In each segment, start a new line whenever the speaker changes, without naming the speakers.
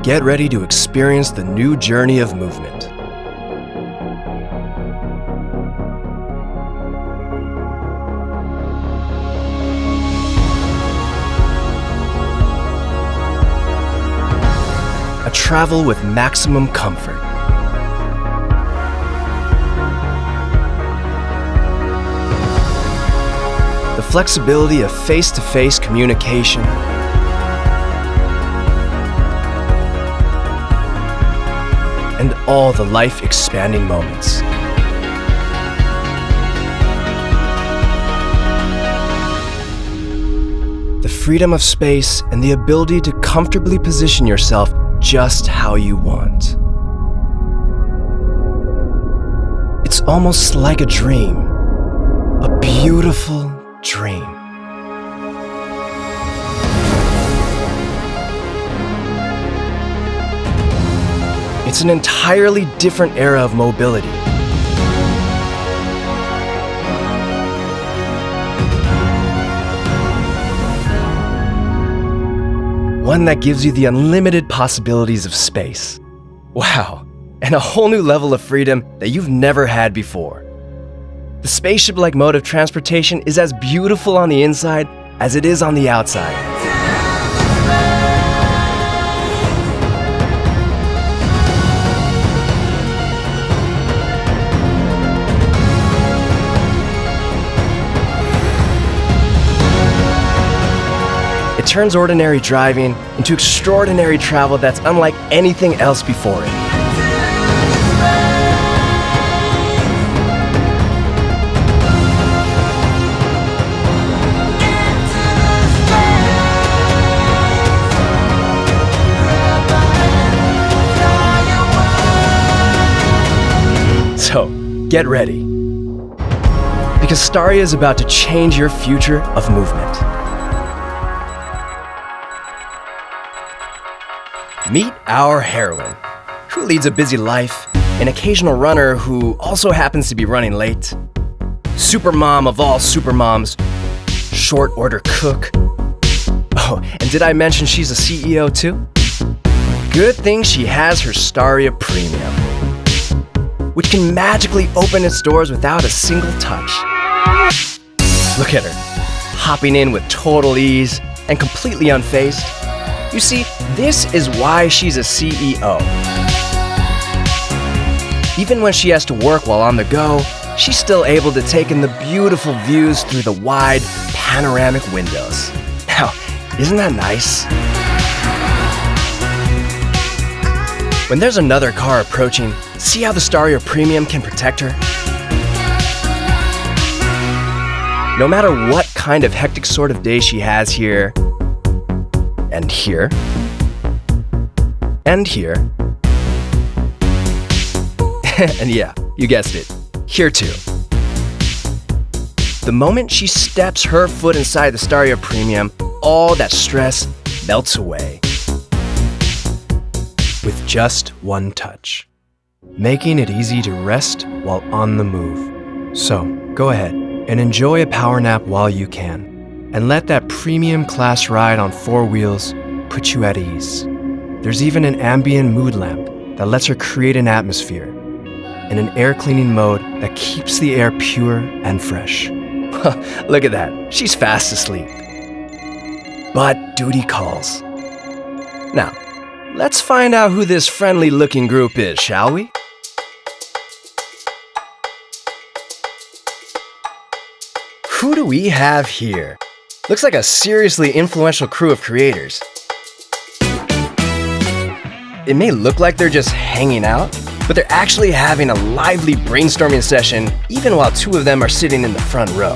get ready to experience the new journey of movement. A travel with maximum comfort. The flexibility of face-to-face communication. And all the life-expanding moments. The freedom of space and the ability to comfortably position yourself just how you want. It's almost like a dream, a beautiful dream. It's an entirely different era of mobility. One that gives you the unlimited possibilities of space. Wow, and a whole new level of freedom that you've never had before. The spaceship-like mode of transportation is as beautiful on the inside as it is on the outside. It turns ordinary driving into extraordinary travel that's unlike anything else before it. So, get ready. Because STARIA is about to change your future of movement. Meet our heroine, who leads a busy life, an occasional runner who also happens to be running late, supermom of all supermoms, short order cook. Oh, and did I mention she's a CEO too? Good thing she has her STARIA Premium, which can magically open its doors without a single touch. Look at her, hopping in with total ease and completely unfazed. You see, this is why she's a CEO. Even when she has to work while on the go, she's still able to take in the beautiful views through the wide, panoramic windows. Now, isn't that nice? When there's another car approaching, see how the STARIA Premium can protect her? No matter what kind of hectic sort of day she has here, and here, and here, and yeah, you guessed it, here too. The moment she steps her foot inside the STARIA Premium, all that stress melts away. With just one touch, making it easy to rest while on the move. So, go ahead and enjoy a power nap while you can. And let that premium class ride on 4 wheels put you at ease. There's even an ambient mood lamp that lets her create an atmosphere, and an air cleaning mode that keeps the air pure and fresh. Look at that, she's fast asleep. But duty calls. Now, let's find out who this friendly looking group is, shall we? Who do we have here? Looks like a seriously influential crew of creators. It may look like they're just hanging out, but they're actually having a lively brainstorming session even while 2 of them are sitting in the front row.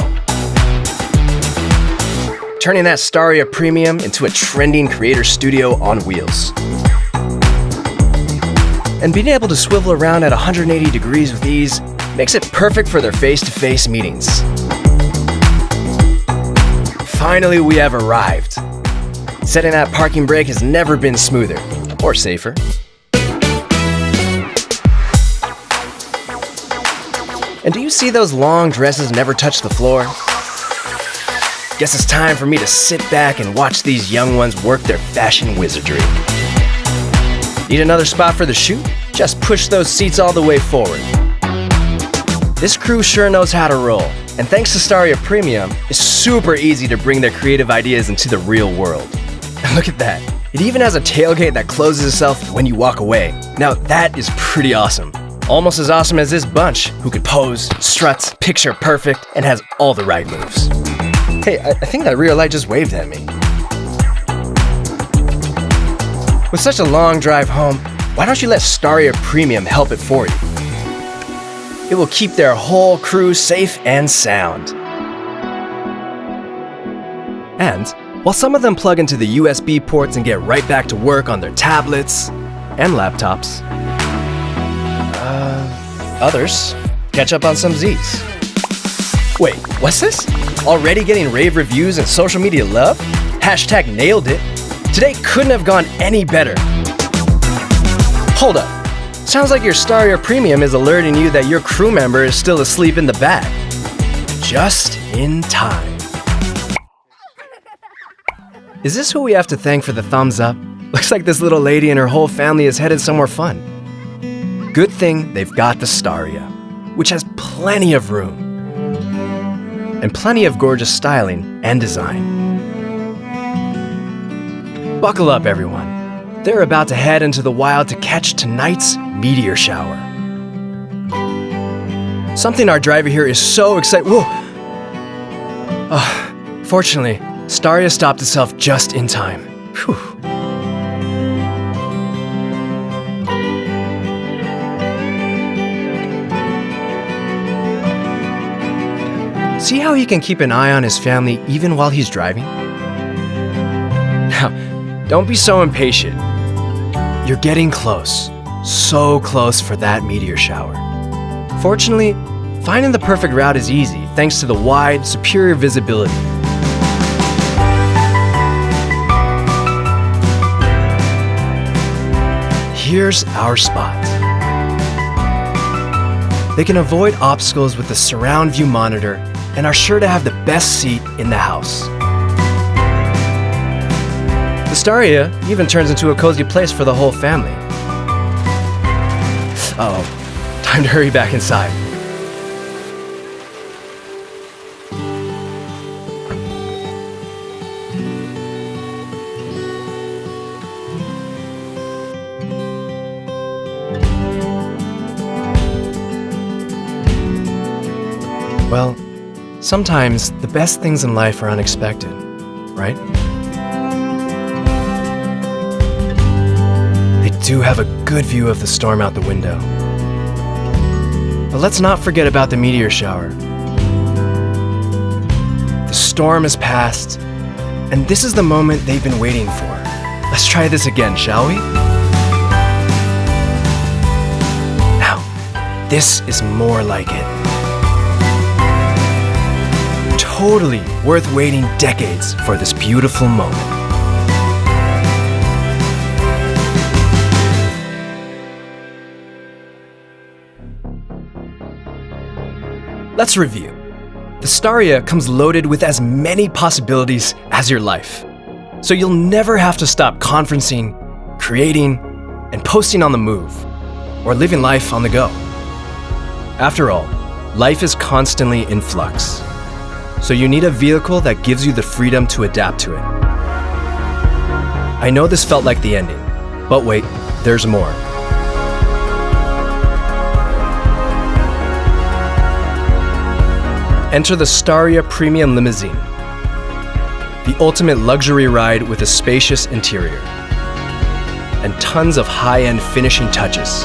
Turning that STARIA Premium into a trending creator studio on wheels. And being able to swivel around at 180 degrees with ease makes it perfect for their face-to-face meetings. Finally, we have arrived. Setting that parking brake has never been smoother or safer. And do you see those long dresses never touch the floor? Guess it's time for me to sit back and watch these young ones work their fashion wizardry.
Need another spot for the chute? Just push those seats all the way forward. This crew sure knows how to roll, and thanks to STARIA Premium, it's super easy to bring their creative ideas into the real world. Look at that. It even has a tailgate that closes itself when you walk away. Now that is pretty awesome. Almost as awesome as this bunch, who could pose, struts, picture perfect, and has all the right moves. Hey, I think that rear light just waved at me. With such a long drive home, why don't you let STARIA Premium help it for you? It will keep their whole crew safe and sound. And while some of them plug into the USB ports and get right back to work on their tablets and laptops, others catch up on some Z's. Wait, what's this? Already getting rave reviews and social media love? Hashtag nailed it. Today couldn't have gone any better. Hold up. Sounds like your STARIA Premium is alerting you that your crew member is still asleep in the back. Just in time. Is this who we have to thank for the thumbs up? Looks like this little lady and her whole family is headed somewhere fun. Good thing they've got the STARIA, which has plenty of room. And plenty of gorgeous styling and design. Buckle up, everyone. They're about to head into the wild to catch tonight's meteor shower. Something our driver here is so excited. Whoa! Fortunately, STARIA stopped itself just in time. Whew. See how he can keep an eye on his family even while he's driving? Now, don't be so impatient. You're getting close. So close for that meteor shower. Fortunately, finding the perfect route is easy thanks to the wide, superior visibility. Here's our spot. They can avoid obstacles with the surround view monitor and are sure to have the best seat in the house. The STARIA even turns into a cozy place for the whole family. Uh-oh, time to hurry back inside. Well, sometimes the best things in life are unexpected, right? They do have a good view of the storm out the window. But let's not forget about the meteor shower. The storm has passed, and this is the moment they've been waiting for. Let's try this again, shall we? Now, this is more like it. Totally worth waiting decades for this beautiful moment. Let's review. The STARIA comes loaded with as many possibilities as your life. So you'll never have to stop conferencing, creating, and posting on the move, or living life on the go. After all, life is constantly in flux. So you need a vehicle that gives you the freedom to adapt to it. I know this felt like the ending, but wait, there's more. Enter the STARIA Premium Limousine, the ultimate luxury ride with a spacious interior and tons of high-end finishing touches.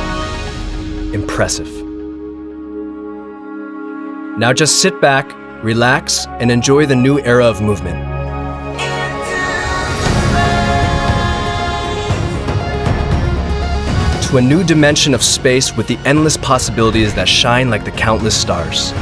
Impressive. Now just sit back, relax, and enjoy the new era of movement. To a new dimension of space with the endless possibilities that shine like the countless stars.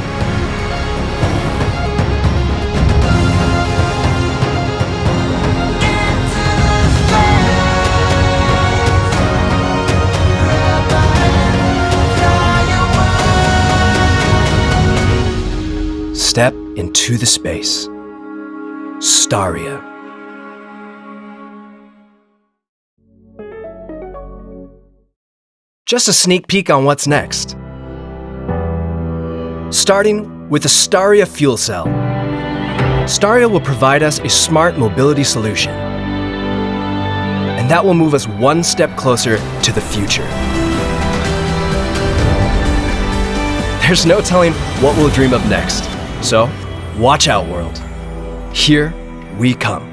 Step into the space. STARIA.
Just a sneak peek on what's next. Starting with the STARIA fuel cell. STARIA will provide us a smart mobility solution. And that will move us one step closer to the future. There's no telling what we'll dream of next. So, watch out, world. Here we come.